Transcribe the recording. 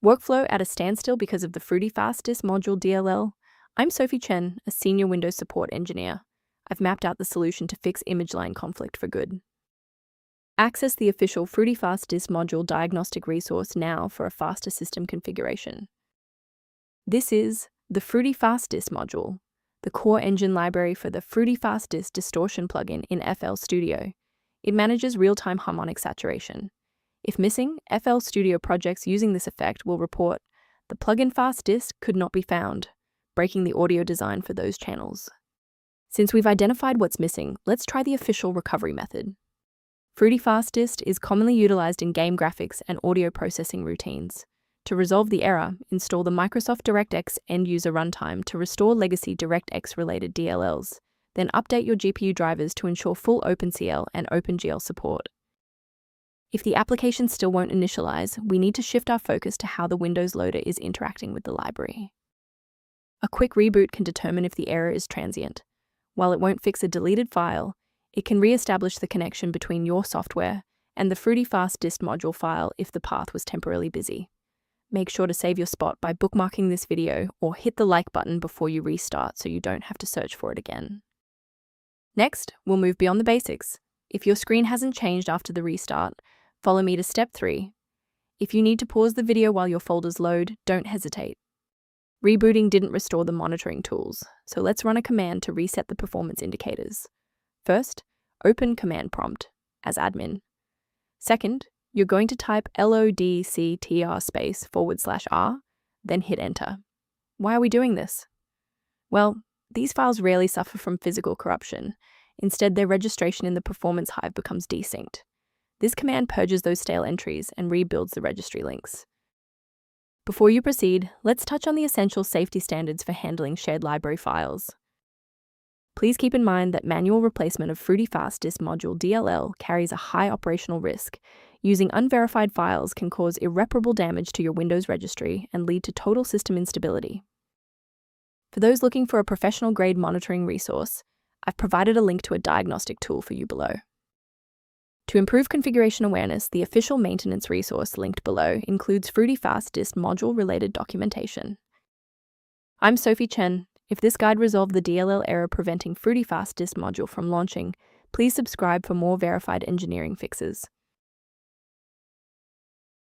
Workflow at a standstill because of the Fruity-fast-dist module DLL. I'm Sophie Chen, a senior Windows support engineer. I've mapped out the solution to fix image line conflict for good. Access the official Fruity-fast-dist module diagnostic resource now for a faster system configuration. This is the Fruity-fast-dist module, the core engine library for the Fruity-fast-dist distortion plugin in FL Studio. It manages real-time harmonic saturation. If missing, FL Studio projects using this effect will report the plugin Fast Dist could not be found, breaking the audio design for those channels. Since we've identified what's missing, let's try the official recovery method. Fruity-fast-dist is commonly utilized in game graphics and audio processing routines. To resolve the error, install the Microsoft DirectX end-user runtime to restore legacy DirectX-related DLLs. Then update your GPU drivers to ensure full OpenCL and OpenGL support. If the application still won't initialize, we need to shift our focus to how the Windows loader is interacting with the library. A quick reboot can determine if the error is transient. While it won't fix a deleted file, it can re-establish the connection between your software and the Fruity-fast-dist module file if the path was temporarily busy. Make sure to save your spot by bookmarking this video or hit the like button before you restart so you don't have to search for it again. Next, we'll move beyond the basics. If your screen hasn't changed after the restart, follow me to step 3. If you need to pause the video while your folders load, don't hesitate. Rebooting didn't restore the monitoring tools, so let's run a command to reset the performance indicators. First, open command prompt as admin. Second, you're going to type lodctr/r, then hit enter. Why are we doing this? Well, these files rarely suffer from physical corruption. Instead, their registration in the performance hive becomes desynced. This command purges those stale entries and rebuilds the registry links. Before you proceed, let's touch on the essential safety standards for handling shared library files. Please keep in mind that manual replacement of Fruity-fast-dist module DLL carries a high operational risk. Using unverified files can cause irreparable damage to your Windows registry and lead to total system instability. For those looking for a professional-grade monitoring resource, I've provided a link to a diagnostic tool for you below. To improve configuration awareness, the official maintenance resource linked below includes Fruity-fast-dist module-related documentation. I'm Sophie Chen. If this guide resolved the DLL error preventing Fruity-fast-dist module from launching, please subscribe for more verified engineering fixes.